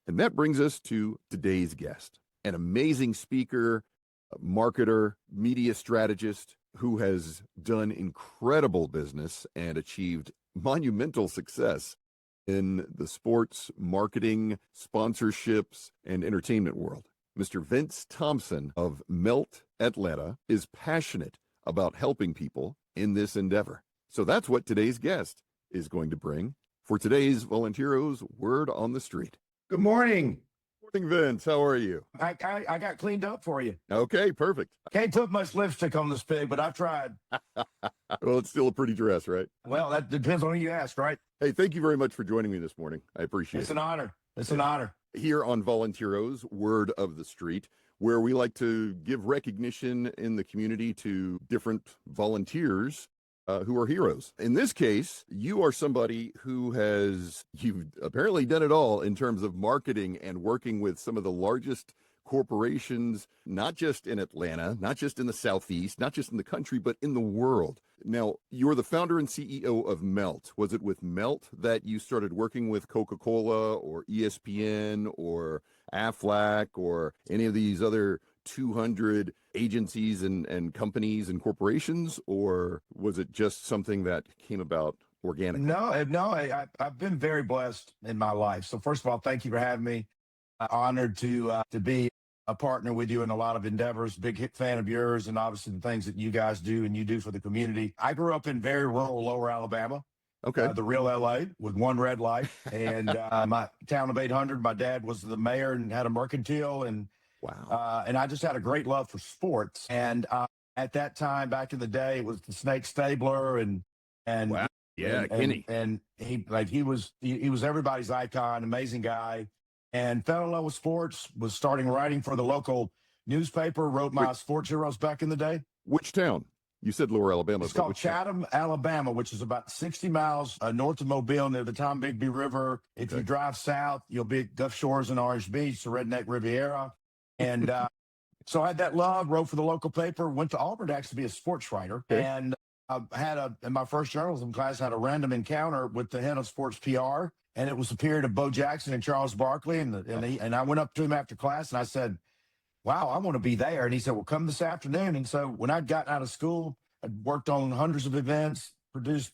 And that brings us to today's guest, an amazing speaker, marketer, media strategist who has done incredible business and achieved monumental success in the sports, marketing, sponsorships, and entertainment world. Mr. Vince Thompson of Melt Atlanta is passionate about helping people in this endeavor. So that's what today's guest is going to bring for today's Volunteero's Word on the Street. Good morning. Morning, Vince. How are you? I got cleaned up for you. Okay, perfect. Can't put much lipstick on this pig, but I tried. Well, it's still a pretty dress, right? Well, that depends on who you ask, right? Hey, thank you very much for joining me this morning. I appreciate it. It's an honor. It's an honor. Here on Volunteero's Word of the Street, where we like to give recognition in the community to different volunteers who are heroes. In this case, you are somebody you've apparently done it all in terms of marketing and working with some of the largest corporations, not just in Atlanta, not just in the Southeast, not just in the country, but in the world. Now, you're the founder and CEO of Melt. Was it with Melt that you started working with Coca-Cola or ESPN or Aflac or any of these other 200 agencies and companies and corporations, or was it just something that came about organically? No, I've been very blessed in my life. So first of all, thank you for having me. I'm honored to be a partner with you in a lot of endeavors. Big fan of yours, and obviously the things that you guys do and you do for the community. I grew up in very rural Lower Alabama. Okay. The real LA with one red light, and my town of 800. My dad was the mayor and had a mercantile, and wow. And I just had a great love for sports. And at that time, back in the day, it was the Snake Stabler and wow. Yeah, Kenny. And he was everybody's icon, amazing guy, and fell in love with sports. Was starting writing for the local newspaper. Wrote my sports heroes back in the day. Which town? You said Lower Alabama. It's called Chatham, Alabama, which is about 60 miles north of Mobile, near the Tombigbee River. If you drive south, you'll be at Gulf Shores and Orange Beach, the Redneck Riviera. And so I had that love, wrote for the local paper, went to Auburn to actually be a sports writer. Okay. And I had in my first journalism class, I had a random encounter with the head of sports PR. And it was the period of Bo Jackson and Charles Barkley. And I went up to him after class and I said, wow, I want to be there. And he said, well, come this afternoon. And so when I'd gotten out of school, I'd worked on hundreds of events,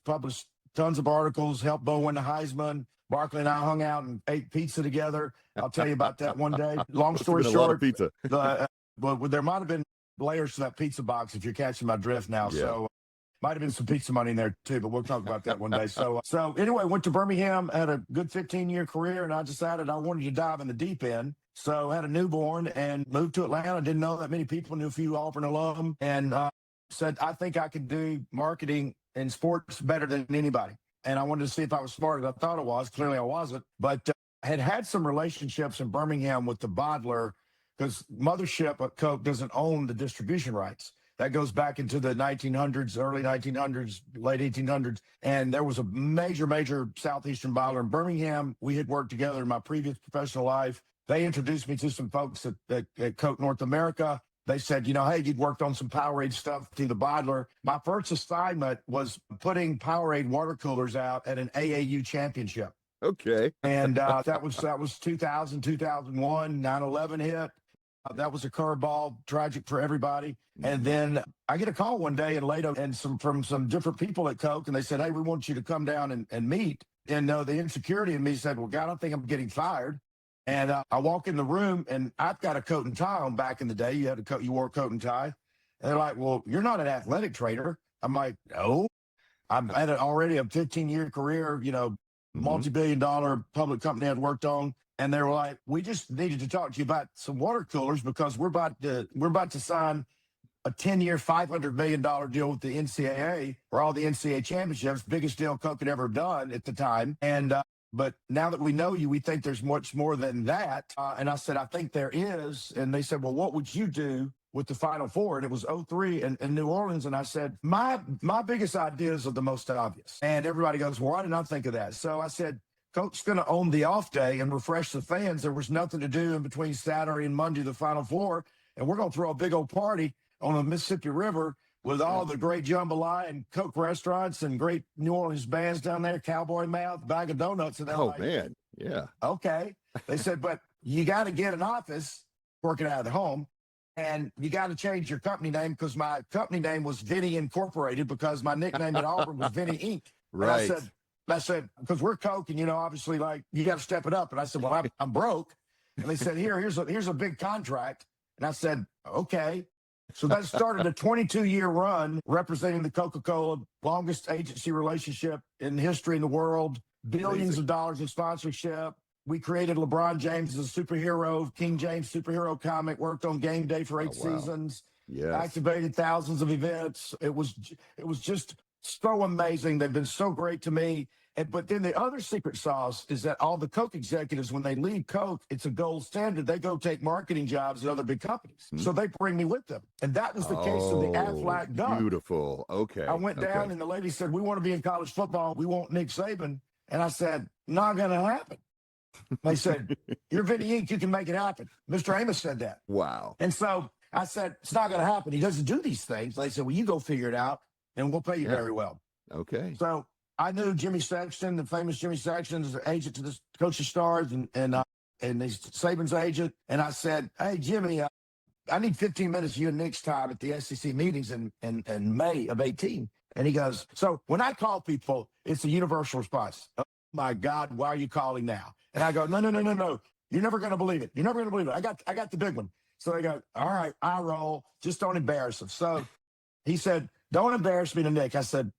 published tons of articles, helped Bo win the Heisman. Barkley and I hung out and ate pizza together. I'll tell you about that one day. Long story short, a lot of pizza. Well, there might have been layers to that pizza box if you're catching my drift now. Yeah. So might have been some pizza money in there too, but we'll talk about that one day. So anyway, went to Birmingham, had a good 15-year career, and I decided I wanted to dive in the deep end. So had a newborn and moved to Atlanta. Didn't know that many people, knew a few Auburn alum, and said, I think I could do marketing in sports better than anybody. And I wanted to see if I was smart as I thought I was. Clearly I wasn't, but had some relationships in Birmingham with the bottler, because Mothership at Coke doesn't own the distribution rights. That goes back into the 1900s, early 1900s, late 1800s. And there was a major Southeastern bottler in Birmingham. We had worked together in my previous professional life. They introduced me to some folks at Coke North America. They said, hey, you'd worked on some Powerade stuff through the bottler. My first assignment was putting Powerade water coolers out at an AAU championship. Okay. And that was 2000, 2001, 9/11 hit. That was a curveball, tragic for everybody. And then I get a call one day and later, and from some different people at Coke, and they said, hey, we want you to come down and meet. And the insecurity in me said, well, God, I don't think I'm getting fired. And I walk in the room, and I've got a coat and tie on. Back in the day, you wore a coat and tie. And they're like, well, you're not an athletic trainer. I'm like, no. I've had already a 15-year career, multi-billion-dollar public company I'd worked on. And they were like, we just needed to talk to you about some water coolers because we're about to sign a 10-year, $500 million deal with the NCAA for all the NCAA championships, biggest deal Coke had ever done at the time. And but now that we know you, we think there's much more than that. And I said, I think there is. And they said, well, what would you do with the Final Four? And it was 2003 in New Orleans. And I said, my biggest ideas are the most obvious. And everybody goes, well, why didn't I think of that? So I said, Coach's going to own the off day and refresh the fans. There was nothing to do in between Saturday and Monday, the Final Four. And we're going to throw a big old party on the Mississippi River with all the great jambalaya and Coke restaurants and great New Orleans bands down there, Cowboy Mouth, Bag of Donuts. And man. Yeah. Okay. They said, but you got to get an office working out of the home. And you got to change your company name because my company name was Vinny Incorporated because my nickname at Auburn was Vinny Inc. And Right. I said, because we're Coke and, obviously like you got to step it up. And I said, well, I'm broke. And they said, here's a big contract. And I said, okay. So that started a 22-year run representing the Coca-Cola, longest agency relationship in history in the world, billions of dollars in sponsorship. We created LeBron James as a superhero, King James superhero comic, worked on game day for 8 seasons, activated thousands of events. It was just so amazing. They've been so great to me. But then the other secret sauce is that all the Coke executives, when they leave Coke, it's a gold standard. They go take marketing jobs at other big companies. So they bring me with them. And that was the case of the Aflac Duck. Beautiful. Okay. I went down and the lady said, we want to be in college football. We want Nick Saban. And I said, not going to happen. They said, you're Vinny Inc. You can make it happen. Mr. Amos said that. Wow. And so I said, it's not going to happen. He doesn't do these things. They said, well, you go figure it out and we'll pay you very well. Okay. So I knew Jimmy Sexton, the famous Jimmy Sexton, is the agent to the Coaching Stars and he's Saban's agent. And I said, hey, Jimmy, I need 15 minutes of you and Nick's time at the SEC meetings in May of 18. And he goes, so when I call people, it's a universal response. Oh, my God, why are you calling now? And I go, no. You're never going to believe it. You're never going to believe it. I got the big one. So they go, all right, I roll. Just don't embarrass him. So he said, don't embarrass me to Nick. I said,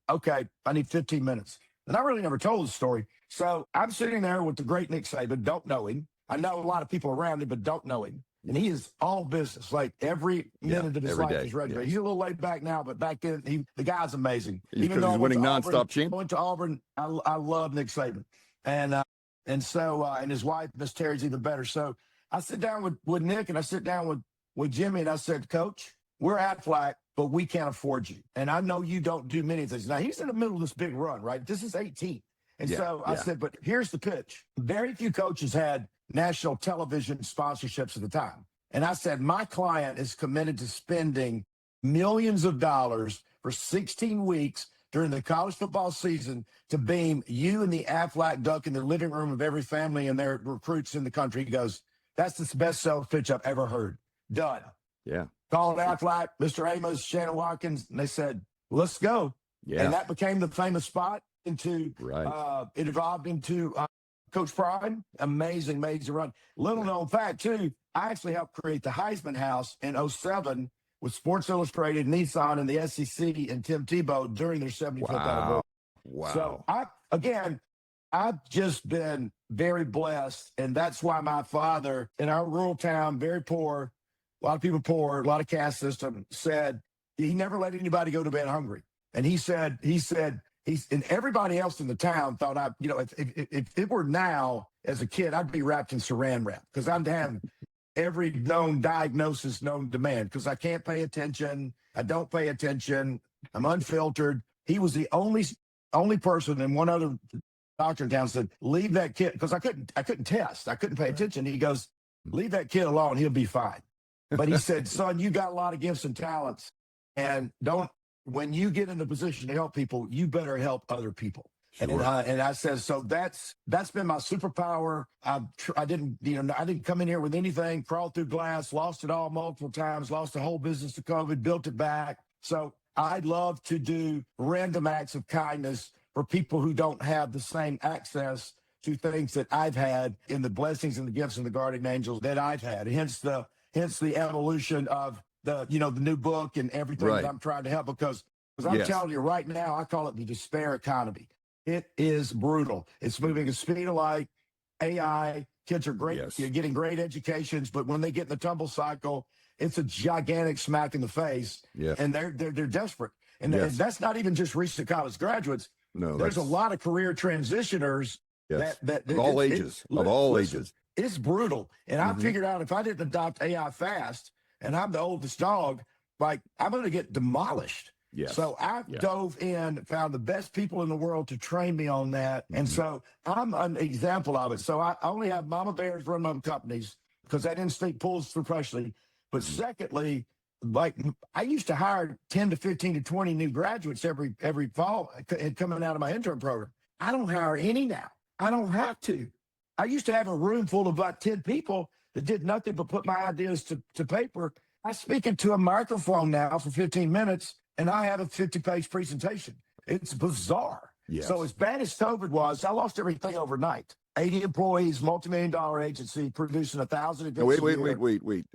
okay, I need 15 minutes. And I really never told the story. So I'm sitting there with the great Nick Saban, don't know him. I know a lot of people around him, but don't know him. And he is all business. Like every minute of his life is ready. He's a little laid back now, but back then, the guy's amazing. Even though he's winning nonstop championships. I went to Auburn. I love Nick Saban. And so his wife, Miss Terry's even better. So I sit down with Nick and I sit down with Jimmy and I said, Coach, we're Aflac, but we can't afford you. And I know you don't do many things. Now, he's in the middle of this big run, right? This is 18. And so I said, but here's the pitch. Very few coaches had national television sponsorships at the time. And I said, my client is committed to spending millions of dollars for 16 weeks during the college football season to beam you and the Aflac Duck in the living room of every family and their recruits in the country. He goes, that's the best sales pitch I've ever heard. Done. Yeah. Called Aflac, Mr. Amos, Shannon Watkins, and they said, let's go. Yeah. And that became the famous spot it evolved into Coach Prime. Amazing run. Little known fact, too, I actually helped create the Heisman House in 2007 with Sports Illustrated, Nissan, and the SEC and Tim Tebow during their 75th anniversary. Wow. So, I've just been very blessed, and that's why my father, in our rural town, very poor, a lot of people poor, a lot of caste system, said he never let anybody go to bed hungry. And he said, and everybody else in the town thought if it were now as a kid, I'd be wrapped in saran wrap because I'd have every known diagnosis known to man because I can't pay attention. I don't pay attention. I'm unfiltered. He was the only person, and one other doctor in town said, leave that kid, because I couldn't test. I couldn't pay attention. He goes, leave that kid alone. He'll be fine. But he said, son, you got a lot of gifts and talents, and when you get in a position to help people, you better help other people. Sure. And I said, so that's been my superpower. I didn't come in here with anything, crawled through glass, lost it all multiple times, lost the whole business to COVID, built it back. So I'd love to do random acts of kindness for people who don't have the same access to things that I've had in the blessings and the gifts and the guardian angels that I've had. Hence the evolution of the new book and everything that I'm trying to help, because I'm telling you right now, I call it the despair economy. It is brutal. It's moving at speed of light. AI, kids are great, getting great educations, but when they get in the tumble cycle, it's a gigantic smack in the face. Yeah. And they're desperate. And that's not even just recent college graduates. No, there's a lot of career transitioners that of all ages. It's brutal. And I figured out if I didn't adopt AI fast, and I'm the oldest dog, like I'm going to get demolished. Yes. So I dove in, found the best people in the world to train me on that. And so I'm an example of it. So I only have mama bears run my companies because that instinct pulls through professionally. But secondly, like I used to hire 10 to 15 to 20 new graduates every fall coming out of my intern program. I don't hire any now. I don't have to. I used to have a room full of about 10 people that did nothing but put my ideas to paper. I speak into a microphone now for 15 minutes and I have a 50-page presentation. It's bizarre. Yes. So as bad as COVID was, I lost everything overnight. 80 employees, multi-million-dollar agency, producing 1,000 events. Wait.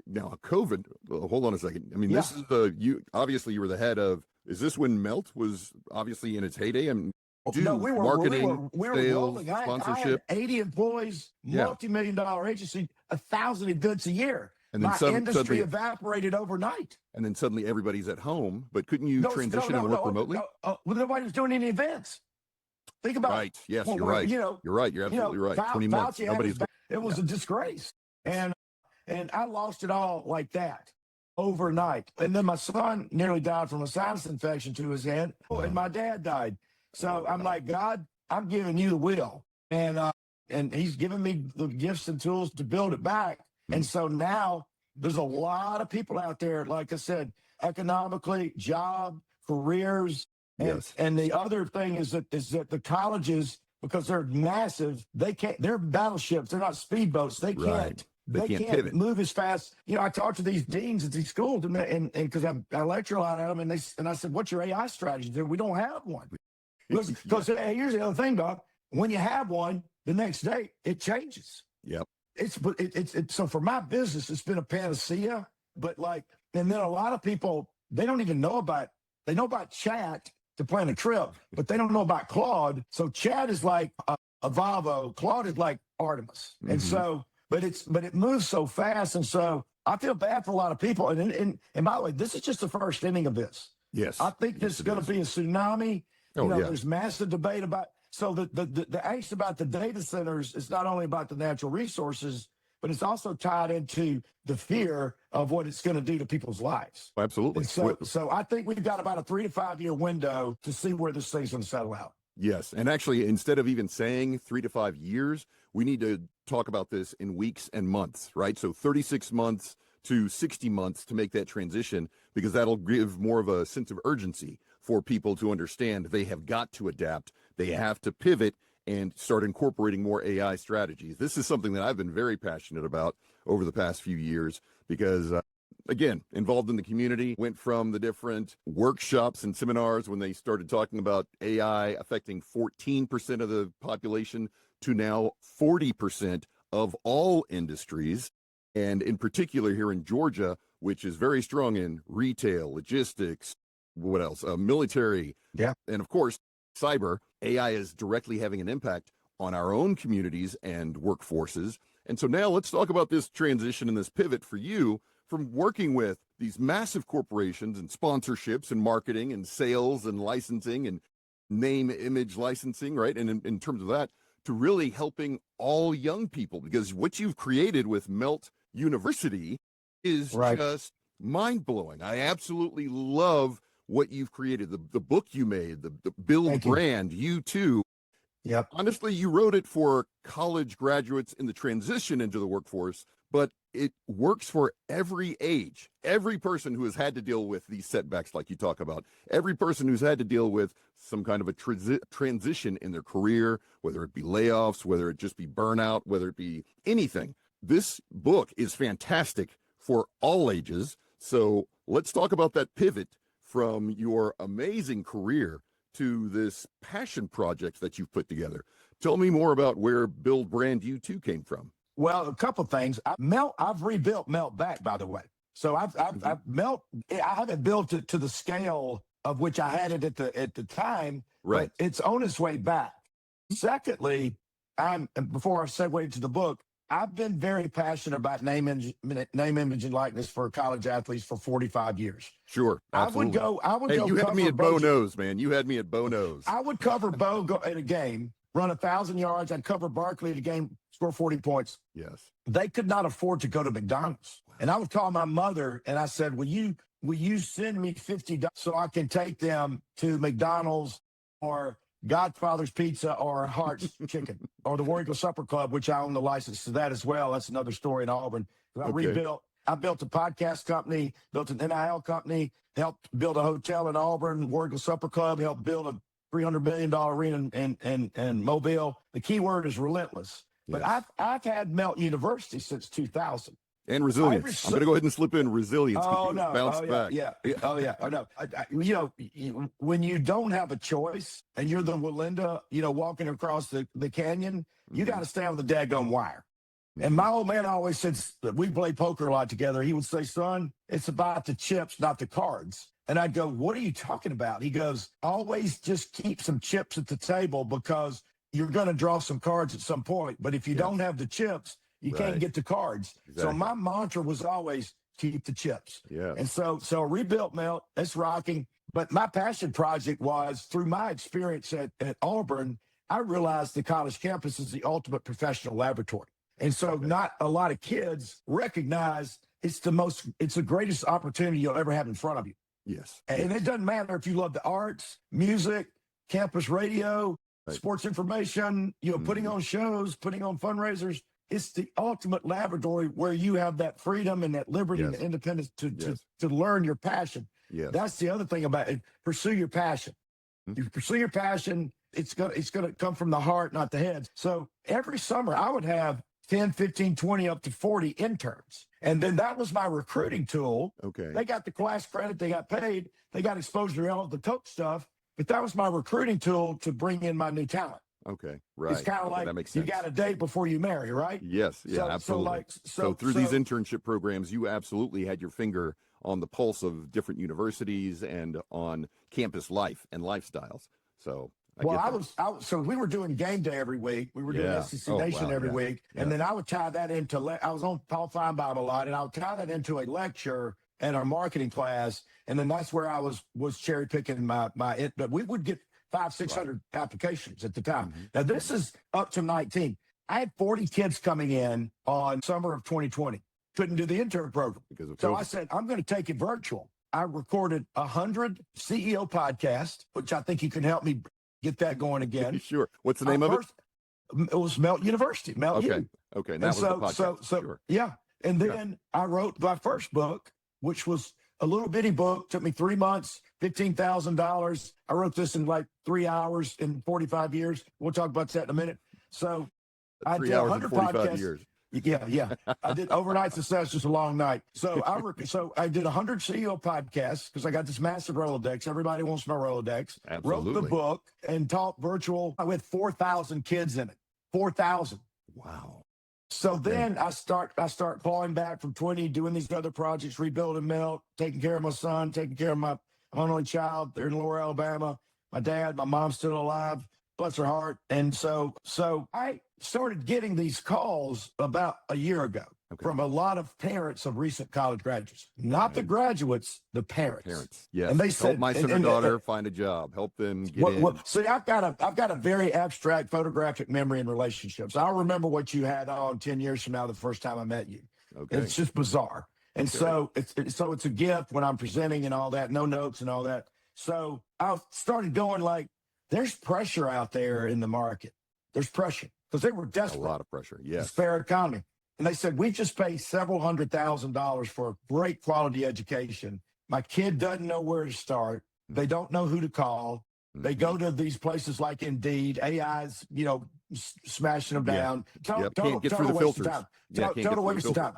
Now, COVID. Well, hold on a second. I mean, this is you. Obviously, you were the head of. Is this when Melt was obviously in its heyday? I mean, No, we were marketing, we were sales, rolling. I sponsorship. had 80 employees, multi-million-dollar agency, 1,000 events a year. And then my industry evaporated overnight. And then suddenly everybody's at home. But couldn't you transition and work remotely? Well, nobody was doing any events. Think about right. Yes, you're right. You're right. You're absolutely right. 20 months. It was a disgrace, and I lost it all like that overnight. And then my son nearly died from a sinus infection to his head, and my dad died. So I'm like, God, I'm giving you the will, and He's given me the gifts and tools to build it back. And so now there's a lot of people out there, like I said, economically, job, careers. And the other thing is that the colleges, because they're massive, they're battleships, they're not speedboats. They can't pivot. Move as fast. I talk to these deans at these schools and because I lecture a lot at them, and I said, what's your AI strategy? We don't have one. Because here's the other thing, Doc. When you have one, the next day it changes. Yep. It's so for my business, it's been a panacea. But and then a lot of people, they don't even know about. They know about chat to plan a trip, but they don't know about Claude. So chat is like a Volvo. Claude is like Artemis. Mm-hmm. And so, but it moves so fast, and so I feel bad for a lot of people. And by the way, this is just the first inning of this. Yes. I think this is going to be a tsunami. There's massive debate about. So the angst about the data centers is not only about the natural resources, but it's also tied into the fear of what it's going to do to people's lives. Absolutely. And so I think we've got about a 3 to 5 year window to see where this thing's going to settle out. Yes. And actually, instead of even saying 3 to 5 years, we need to talk about this in weeks and months, right? So 36 months to 60 months to make that transition, because that'll give more of a sense of urgency for people to understand they have got to adapt. They have to pivot and start incorporating more AI strategies. This is something that I've been very passionate about over the past few years because, again, involved in the community, went from the different workshops and seminars when they started talking about AI affecting 14% of the population to now 40% of all industries. And in particular here in Georgia, which is very strong in retail, logistics, what else? Military. Yeah. And of course, cyber. AI is directly having an impact on our own communities and workforces. And so now let's talk about this transition and this pivot for you from working with these massive corporations and sponsorships and marketing and sales and licensing and name image licensing, right? And in terms of that, to really helping all young people, because what you've created with Melt University is just mind-blowing. I absolutely love what you've created, the book you made, the Build brand, you too. Yep. Honestly, you wrote it for college graduates in the transition into the workforce, but it works for every age, every person who has had to deal with these setbacks like you talk about, every person who's had to deal with some kind of a transition in their career, whether it be layoffs, whether it just be burnout, whether it be anything. This book is fantastic for all ages. So let's talk about that pivot from your amazing career to this passion project that you've put together. Tell me more about where Build Brand U2 came from. Well, a couple of things. I've rebuilt Melt back, by the way. So I haven't built it to the scale of which I had it at the time. Right. But it's on its way back. Secondly, before I segue into the book, I've been very passionate about name, image, and likeness for college athletes for 45 years. Sure, absolutely. I would go. You had me at Bo Nose, man. You had me at Bo Nose. I would cover Bo at a game, run 1,000 yards. I'd cover Barkley at a game, score 40 points. Yes. They could not afford to go to McDonald's. Wow. And I would call my mother and I said, will you send me $50 so I can take them to McDonald's or Godfather's Pizza or Hart's Chicken or the War Eagle Supper Club, which I own the license to that as well. That's another story in Auburn. I built a podcast company, built an NIL company, helped build a hotel in Auburn, War Eagle Supper Club, helped build a $300 million arena in Mobile. The key word is relentless. But Yes. I've had Melt University since 2000. And resilience. I'm going to go ahead and slip in resilience. Oh You no! bounced Oh yeah, back. yeah. Oh yeah. Oh no! When you don't have a choice and you're the Walinda, walking across the canyon, you got to stay on the daggone wire. And my old man always said that we play poker a lot together. He would say, "Son, it's about the chips, not the cards." And I'd go, "What are you talking about?" He goes, "Always just keep some chips at the table because you're going to draw some cards at some point. But if you don't have the chips, you can't get the cards." Exactly. So my mantra was always keep the chips. Yeah. And so rebuilt Melt, it's rocking. But my passion project was through my experience at Auburn, I realized the college campus is the ultimate professional laboratory. And so not a lot of kids recognize it's the greatest opportunity you'll ever have in front of you. Yes. And it doesn't matter if you love the arts, music, campus radio, sports information, putting on shows, putting on fundraisers. It's the ultimate laboratory where you have that freedom and that liberty and independence to learn your passion. Yes. That's the other thing about it. Pursue your passion. You pursue your passion, it's gonna come from the heart, not the head. So every summer I would have 10, 15, 20, up to 40 interns. And then that was my recruiting tool. Okay. They got the class credit, they got paid, they got exposure to all the Coke stuff, but that was my recruiting tool to bring in my new talent. Okay. Right. It's kind of like that makes you sense. got to date before you marry, right? Yes. Yeah, absolutely. So through these internship programs, you absolutely had your finger on the pulse of different universities and on campus life and lifestyles. So so we were doing game day every week. We were doing SEC Nation every week. And then I would tie that into, I was on Paul Feinbaum a lot, and I would tie that into a lecture in our marketing class. And then that's where I was cherry picking but we would get 500-600 applications at the time. Now this is up to 19. I had 40 kids coming in on summer of 2020. Couldn't do the intern program. because of So COVID. I said, I'm going to take it virtual. I recorded 100 CEO podcasts, which I think you can help me get that going again. Sure. What's the name of it? It was Melt University, Melt U. Okay. And that was the podcast. Sure. Yeah. And then I wrote my first book, which was a little bitty book. Took me 3 months, $15,000. I wrote this in like 3 hours in 45 years. We'll talk about that in a minute. So I 3 did hours 100 and 45 podcasts. years. Yeah. I did overnight success, just a long night. So I did 100 CEO podcasts because I got this massive Rolodex. Everybody wants my Rolodex. Absolutely. Wrote the book and taught virtual. I had 4,000 kids in it. 4,000. Wow. So then I start clawing back from 20, doing these other projects, rebuilding Melt, taking care of my son, taking care of my only child. They're in Lower Alabama. My dad, my mom's still alive. Bless her heart. And so I started getting these calls about a year ago from a lot of parents of recent college graduates, not the graduates, the parents. Yes. And they said, help my son or daughter find a job. Help them get in. See, I've got a very abstract photographic memory in relationships. I'll remember what you had on 10 years from now, the first time I met you. Okay. It's just bizarre. And so it's a gift when I'm presenting and all that, no notes and all that. So I started going like, there's pressure out there in the market. There's pressure because they were desperate. A lot of pressure. Yes. It's fair economy. And they said, we just pay several $100,000 for a great quality education. My kid doesn't know where to start. They don't know who to call. They go to these places like Indeed. AI's, smashing them down. Can't get through the filters. Total waste of time.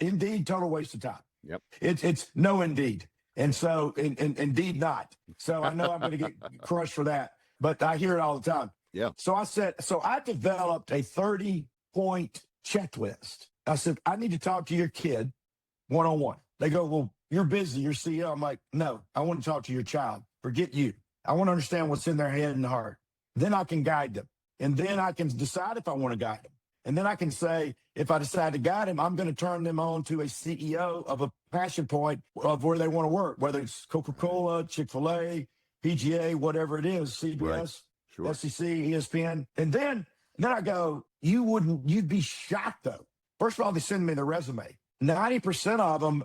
Indeed, total waste of time. Yep. It's no Indeed. And so, indeed not. So I know I'm going to get crushed for that, but I hear it all the time. Yeah. So I developed a 30-point checklist. I said, I need to talk to your kid one-on-one. They go, well, you're busy, you're CEO. I'm like, no, I want to talk to your child. Forget you. I want to understand what's in their head and heart. Then I can guide them. And then I can decide if I want to guide them. And then I can say, if I decide to guide them, I'm going to turn them on to a CEO of a passion point of where they want to work, whether it's Coca-Cola, Chick-fil-A, PGA, whatever it is, CBS, SEC, ESPN. And then I go, you'd be shocked though. First of all, they send me the resume. 90% of them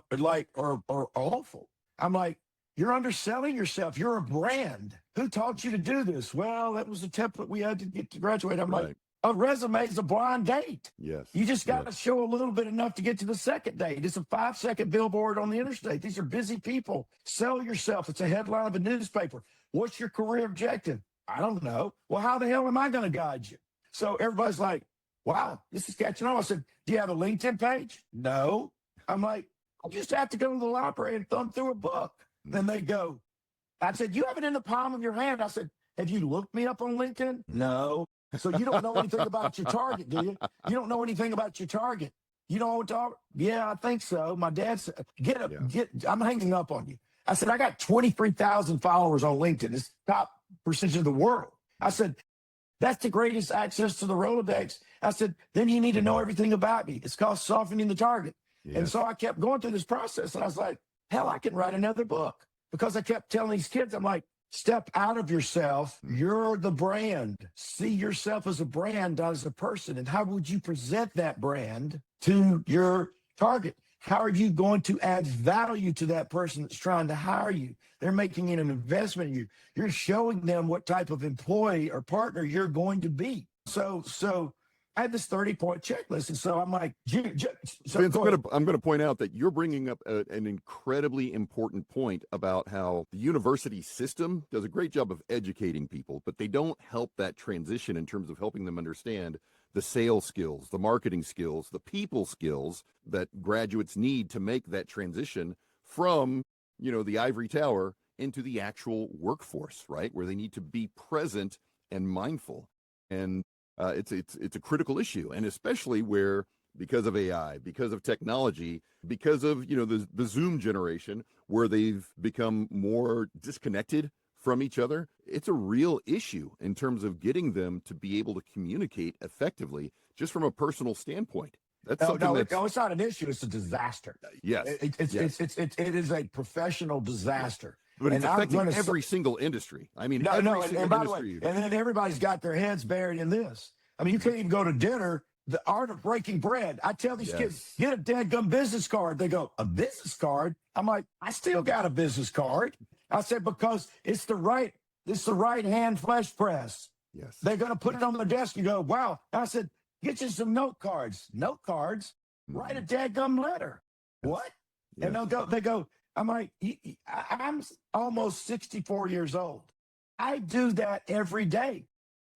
are awful. I'm like, you're underselling yourself. You're a brand. Who taught you to do this? Well, that was the template we had to get to graduate. I'm like, a resume is a blind date. Yes. You just got to show a little bit enough to get to the second date. It's a 5-second billboard on the interstate. These are busy people. Sell yourself. It's a headline of a newspaper. What's your career objective? I don't know. Well, how the hell am I going to guide you? So everybody's like, wow, this is catching on. I said, do you have a LinkedIn page? No. I'm like, I just have to go to the library and thumb through a book. Then they go, I said, you have it in the palm of your hand. I said, have you looked me up on LinkedIn? No. So you don't know anything about your target, do you? You don't know anything about your target. You know what to, yeah, I think so. My dad said, I'm hanging up on you. I said, I got 23,000 followers on LinkedIn. It's top percentage of the world. I said, that's the greatest access to the Rolodex. I said, then you need to know everything about me. It's called softening the target. Yes. And so I kept going through this process, and I was like, hell, I can write another book. Because I kept telling these kids, I'm like, step out of yourself. You're the brand. See yourself as a brand, not as a person. And how would you present that brand to your target? How are you going to add value to that person that's trying to hire you? They're making an investment in you. You're showing them what type of employee or partner you're going to be. So I had this 30-point checklist. And so I'm like, Vince, I'm going to point out that you're bringing up an incredibly important point about how the university system does a great job of educating people, but they don't help that transition in terms of helping them understand the sales skills, the marketing skills, the people skills that graduates need to make that transition from, the ivory tower into the actual workforce, right? Where they need to be present and mindful. And it's a critical issue. And especially where, because of AI, because of technology, because of, the Zoom generation, where they've become more disconnected from each other, it's a real issue in terms of getting them to be able to communicate effectively, just from a personal standpoint. That's it's not an issue. It's a disaster. Yes. It is a professional disaster. But it's affecting every single industry. I mean, and by the way, and then everybody's got their heads buried in this. I mean, you can't even go to dinner. The art of breaking bread. I tell these kids, get a dadgum business card. They go, a business card? I'm like, I still got a business card. I said, because it's the right hand flesh press. Yes. They're going to put it on their desk and go, wow. I said, get you some note cards. Note cards? Write a dadgum letter. Yes. What? Yes. And they go, I'm like, I'm almost 64 years old. I do that every day.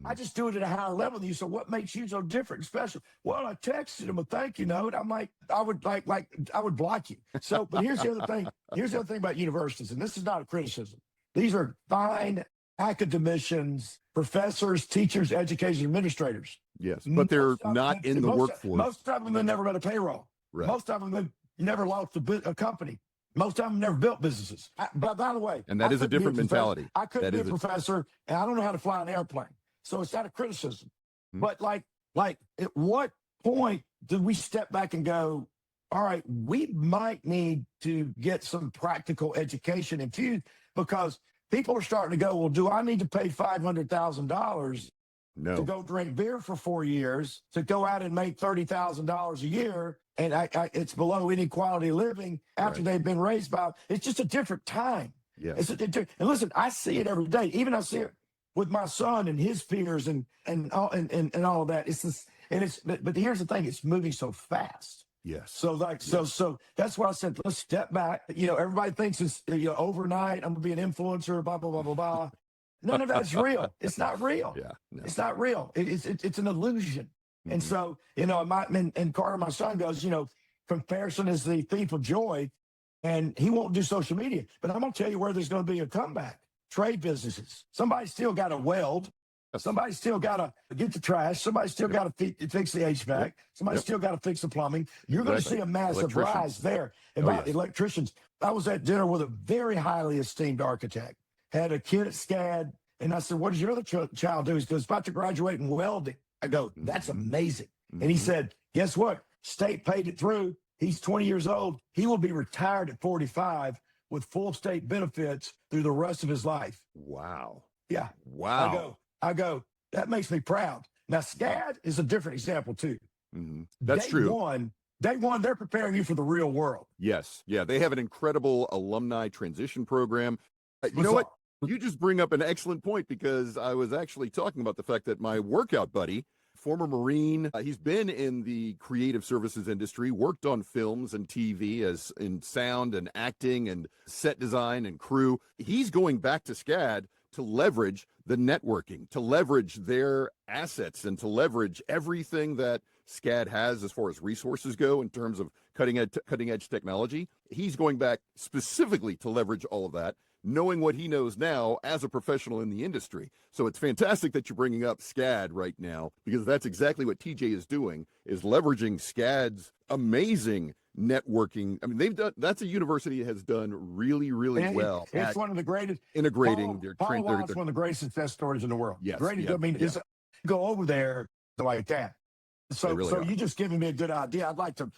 I just do it at a higher level than you. So what makes you so different and special? Well, I texted him a thank you note. I'm like, I would block you. So, but here's the other thing. Here's the other thing about universities, and this is not a criticism. These are fine academicians, professors, teachers, education administrators. Yes, but they're not in the workforce. Most of them have never been a payroll. Right. Most of them have never launched a company. Most of them never built businesses. But by the way, and that is a different mentality. I couldn't be a professor, and I don't know how to fly an airplane. So it's not a criticism. But like at what point do we step back and go, all right, we might need to get some practical education infused, because people are starting to go, well, do I need to pay $500,000 to go drink beer for 4 years, to go out and make $30,000 a year? And it's below any quality of living after they've been raised by, it's just a different time. Yeah. And listen, I see it every day. Even I see it with my son and his peers and all of that. But here's the thing, it's moving so fast. Yes. So so that's why I said, let's step back. Everybody thinks it's overnight, I'm gonna be an influencer, blah, blah, blah, blah, blah. None of that's real. It's not real. Yeah. No. It's not real. It's an illusion. Mm-hmm. And so, and Carter, my son, goes, comparison is the thief of joy, and he won't do social media. But I'm gonna tell you where there's gonna be a comeback. Trade businesses. Somebody still got to weld. Somebody still got to get the trash. Somebody still got to fix the HVAC. Somebody still got to fix the plumbing. You're going to see a massive rise there about electricians. I was at dinner with a very highly esteemed architect, had a kid at SCAD, and I said, what does your other child do? He goes, about to graduate in welding. I go, that's amazing. And he said, guess what? State paid it through. He's 20 years old. He will be retired at 45 with full state benefits through the rest of his life. Wow. Yeah. Wow. I go, that makes me proud. Now, SCAD is a different example, too. Mm-hmm. That's true. Day one, they're preparing you for the real world. Yes. Yeah. They have an incredible alumni transition program. You know what? You just bring up an excellent point, because I was actually talking about the fact that my workout buddy, former Marine, he's been in the creative services industry, worked on films and TV as in sound and acting and set design and crew. He's going back to SCAD to leverage the networking, to leverage their assets, and to leverage everything that SCAD has as far as resources go in terms of cutting edge technology. He's going back specifically to leverage all of that, knowing what he knows now as a professional in the industry. So it's fantastic that you're bringing up SCAD right now, because that's exactly what TJ is doing, is leveraging SCAD's amazing networking. I mean, that's a university that has done really, really well. It's one of the greatest integrating Paul Wild's one of the greatest success stories in the world. Yes, Greatest. yeah, I mean, yeah. it's go over there like that. So, really you just giving me a good idea. I'd like to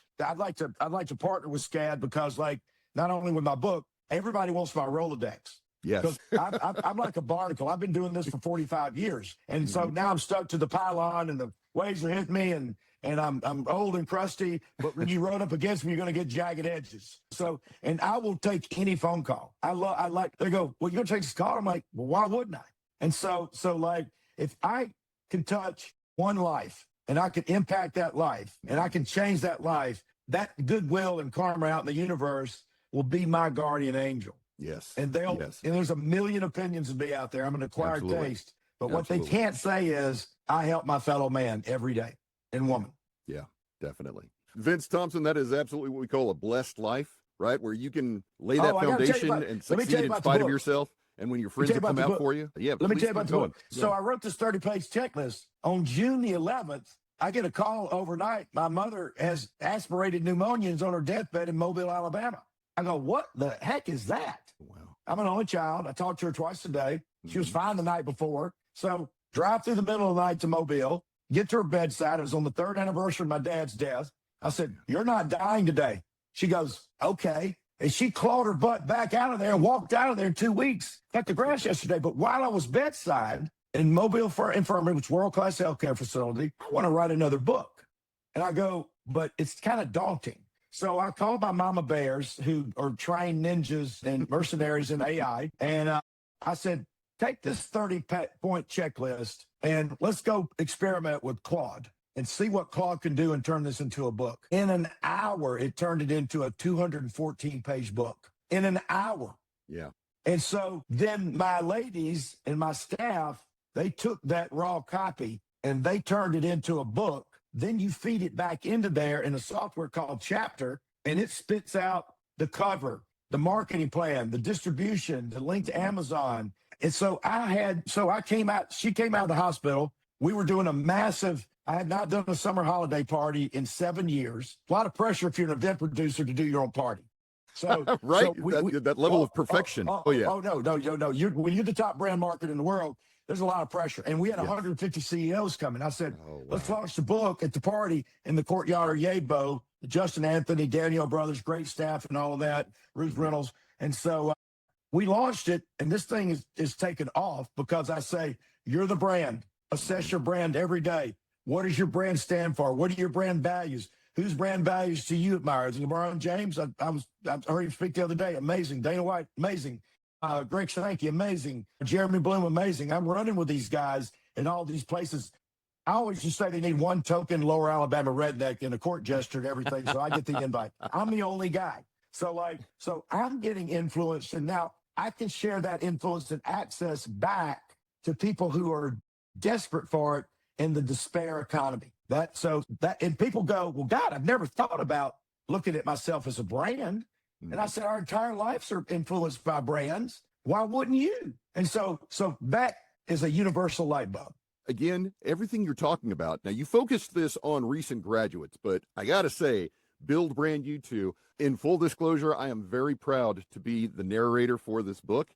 partner with SCAD, because, like, not only with my book, everybody wants my Rolodex. Yes. I'm like a barnacle. I've been doing this for 45 years. And so now I'm stuck to the pylon, and the waves are hitting me, and I'm old and crusty. But when you run up against me, you're going to get jagged edges. So, and I will take any phone call. They go, well, you're going to take this call? I'm like, well, why wouldn't I? And so like, if I can touch one life, and I can impact that life, and I can change that life, that goodwill and karma out in the universe will be my guardian angel. Yes. And and there's a million opinions to be out there. I'm an acquired taste. But what they can't say is, I help my fellow man every day and woman. Yeah, definitely. Vince Thompson, that is absolutely what we call a blessed life, right? Where you can lay that foundation and succeed in spite of yourself. And when your friends come out for you. Yeah, let me tell you about the book. So I wrote this 30-page checklist. On June the 11th, I get a call overnight. My mother has aspirated pneumonia and is on her deathbed in Mobile, Alabama. I go, what the heck is that? Wow. I'm an only child. I talked to her twice a day. She was fine the night before. So drive through the middle of the night to Mobile, get to her bedside. It was on the 3rd anniversary of my dad's death. I said, you're not dying today. She goes, okay. And she clawed her butt back out of there and walked out of there in 2 weeks. Cut the grass yesterday. But while I was bedside in Mobile Infirmary, which is a world-class healthcare facility, I want to write another book. And I go, but it's kind of daunting. So I called my mama bears, who are trained ninjas and mercenaries in AI. And I said, take this 30-point checklist and let's go experiment with Claude and see what Claude can do and turn this into a book. In an hour, it turned it into a 214-page book. In an hour. Yeah. And so then my ladies and my staff, they took that raw copy and they turned it into a book. Then you feed it back into there in a software called Chapter, and it spits out the cover, the marketing plan, the distribution, the link to Amazon. And so she came out of the hospital. We were doing I had not done a summer holiday party in 7 years. A lot of pressure if you're an event producer to do your own party. So right, so that level of perfection. No. When you're the top brand marketer in the world, there's a lot of pressure. And we had 150 CEOs coming. I said, let's launch the book at the party in the courtyard of Yabo. Justin Anthony, Daniel Brothers, great staff and all of that, Ruth Reynolds. And so we launched it, and this thing is taken off because I say, you're the brand. Assess your brand every day. What does your brand stand for? What are your brand values? Whose brand values do you admire? Is it LeBron James? I heard him speak the other day. Amazing. Dana White, amazing. Greg Sankey, amazing. Jeremy Bloom, amazing. I'm running with these guys in all these places. I always just say they need one token Lower Alabama redneck and a court gesture and everything, so I get the invite. I'm the only guy. So I'm getting influenced, and now I can share that influence and access back to people who are desperate for it in the despair economy. And people go, well, God, I've never thought about looking at myself as a brand. And I said, our entire lives are influenced by brands. Why wouldn't you? And so that is a universal light bulb. Again, everything you're talking about. Now, you focused this on recent graduates, but I got to say, Build Brand You Too. In full disclosure, I am very proud to be the narrator for this book.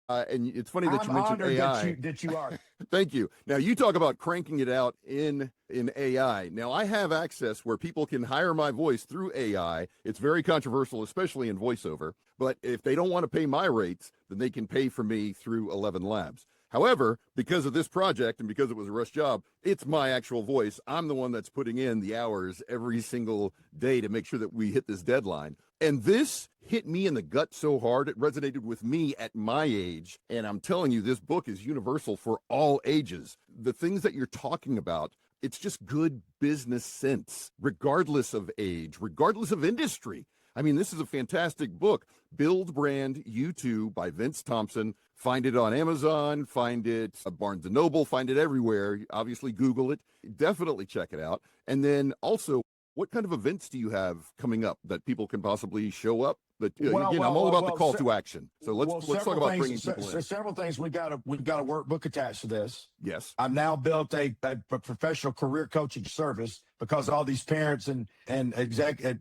And it's funny that you mentioned AI. That you are. Thank you. Now, you talk about cranking it out in AI. Now, I have access where people can hire my voice through AI. It's very controversial, especially in voiceover. But if they don't want to pay my rates, then they can pay for me through 11 Labs. However, because of this project and because it was a rush job, it's my actual voice. I'm the one that's putting in the hours every single day to make sure that we hit this deadline. And this hit me in the gut so hard, it resonated with me at my age. And I'm telling you, this book is universal for all ages. The things that you're talking about, it's just good business sense, regardless of age, regardless of industry. I mean, this is a fantastic book. Build Brand You2 by Vince Thompson. Find it on Amazon, find it at Barnes & Noble, find it everywhere. Obviously, Google it. Definitely check it out. And then also, what kind of events do you have coming up that people can possibly show up? But again, I'm all about the call to action. So let's talk about bringing people in. Several things. We've got a workbook attached to this. Yes. I've now built a professional career coaching service because all these parents and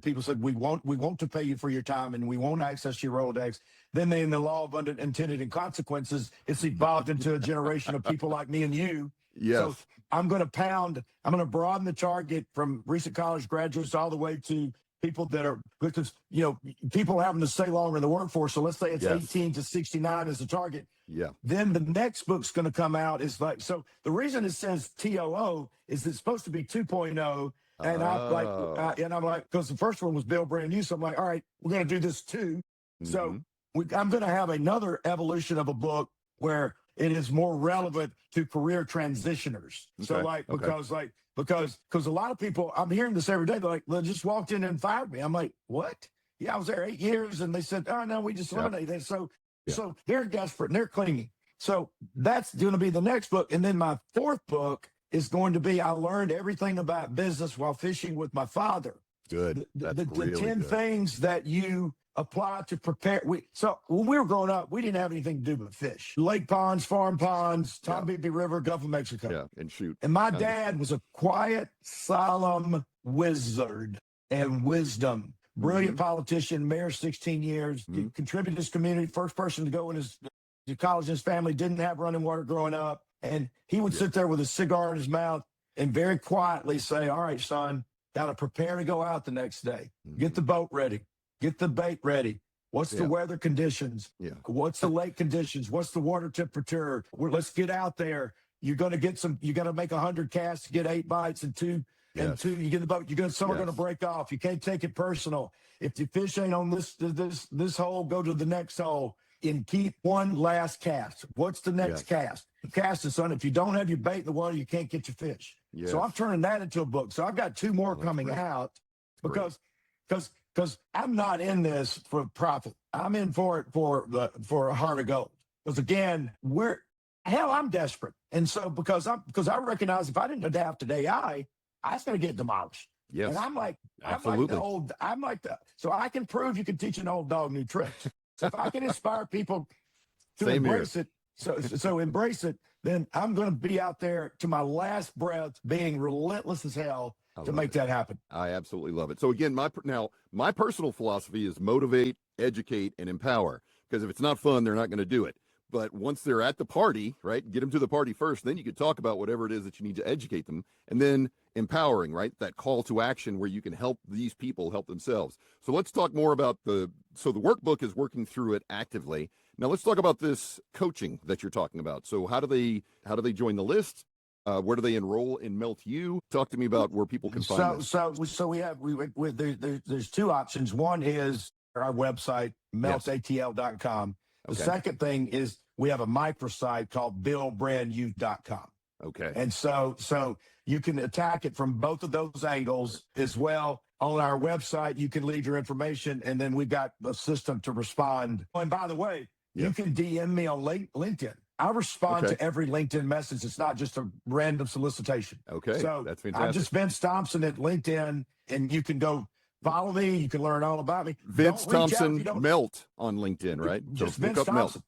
people said we want to pay you for your time and we won't access your Rolodex. Then in the law of unintended consequences, it's evolved into a generation of people like me and you. Yes. So I'm going to broaden the target from recent college graduates all the way to people that are, because, people having to stay longer in the workforce. So let's say it's 18 to 69 as the target. Yeah. Then the next book's going to come out is so the reason it says TOO is it's supposed to be 2.0. And I'm like, because the first one was Build Brand New. So I'm like, all right, we're going to do this too. Mm-hmm. So I'm going to have another evolution of a book where it is more relevant to career transitioners. Okay. So because a lot of people, I'm hearing this every day. They're like, they just walked in and fired me. I'm like, what? Yeah, I was there 8 years. And they said, oh, no, we just eliminated it. So they're desperate and they're clinging. So that's going to be the next book. And then my fourth book is going to be, I learned everything about business while fishing with my father. Good. The 10 things that you apply to prepare. So when we were growing up, we didn't have anything to do but fish. Lake ponds, farm ponds, Tombigbee River, Gulf of Mexico. Yeah, and shoot. And my dad was a quiet, solemn wizard and wisdom. Brilliant politician, mayor 16 years, contributed to his community, first person to go to college in his family, didn't have running water growing up. And he would sit there with a cigar in his mouth and very quietly say, all right, son, got to prepare to go out the next day. Get the boat ready. Get the bait ready. What's the weather conditions? Yeah. What's the lake conditions? What's the water temperature? Let's get out there. You're going to get you got to make 100 casts to get 8 bites and two, you get the boat. Some are going to break off. You can't take it personal. If the fish ain't on this hole, go to the next hole and keep one last cast. What's the next cast? Cast it, son. If you don't have your bait in the water, you can't get your fish. Yes. So I'm turning that into a book. So I've got 2 more coming out because I'm not in this for profit. I'm in for it for a heart of gold. Because again, I'm desperate. And so because I recognize if I didn't adapt to AI, I was going to get demolished. Yes. And I'm like so I can prove you can teach an old dog new tricks. So if I can inspire people to embrace it, so embrace it, then I'm going to be out there to my last breath, being relentless as hell to make that happen. I absolutely love it. So again, my personal philosophy is motivate, educate, and empower. Because if it's not fun, they're not going to do it. But once they're at the party, right, get them to the party first. Then you could talk about whatever it is that you need to educate them. And then empowering, right, that call to action where you can help these people help themselves. So let's talk more about the workbook is working through it actively. Now let's talk about this coaching that you're talking about. So how do they join the list? Where do they enroll in MELT-U? Talk to me about where people can find this. So we have there's 2 options. One is our website, meltatl.com. The second thing is we have a microsite called buildbrandyou.com. Okay. And so you can attack it from both of those angles as well. On our website, you can leave your information, and then we've got a system to respond. Oh, and by the way, you can DM me on LinkedIn. I respond to every LinkedIn message. It's not just a random solicitation. Okay, so that's fantastic. I'm just Vince Thompson at LinkedIn, and you can go follow me. You can learn all about me. Vince Thompson Melt on LinkedIn, right? Just so Vince Thompson.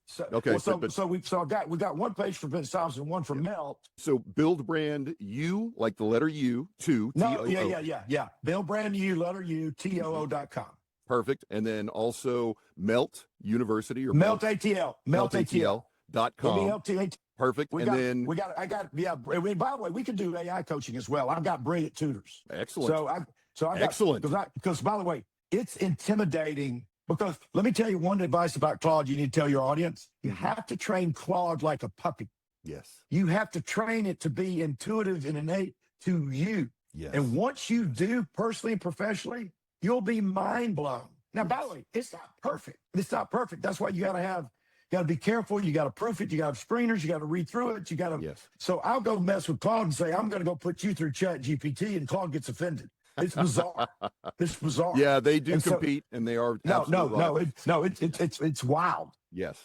We got one page for Vince Thompson, one for Melt. So Build Brand U, like the letter U, two. No, yeah. Build Brand U, letter U, TOO.com. Perfect. And then also Melt University or Melt ATL. meltatl.com. Perfect. By the way, we can do AI coaching as well. I've got brilliant tutors. Excellent. Excellent. Because by the way, it's intimidating because let me tell you one advice about Claude you need to tell your audience. You have to train Claude like a puppy. Yes. You have to train it to be intuitive and innate to you. Yes. And once you do personally and professionally, you'll be mind blown. Now, by the way, it's not perfect. It's not perfect. That's why you got to be careful. You got to proof it. You got to have screeners. You got to read through it. You got to. Yes. So I'll go mess with Claude and say, I'm going to go put you through Chat GPT, and Claude gets offended. It's bizarre. It's bizarre. Yeah, they do And so, compete, and they are no, no, absolute no, rivals. it's wild. Yes.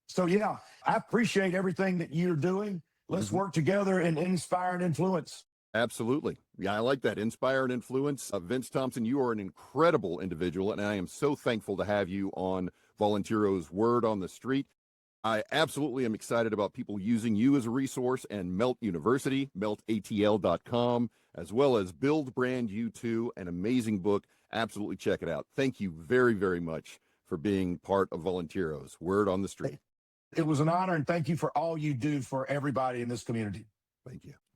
So yeah, I appreciate everything that you're doing. Let's Mhm. work together and inspire and influence. Absolutely. Yeah, I like that. Inspire and influence. Vince Thompson, you are an incredible individual, and I am so thankful to have you on Volunteero's Word on the Street. I absolutely am excited about people using you as a resource and Melt University, meltatl.com, as well as Build Brand U2, an amazing book. Absolutely check it out. Thank you very, very much for being part of Volunteero's Word on the Street. It was an honor, and thank you for all you do for everybody in this community. Thank you.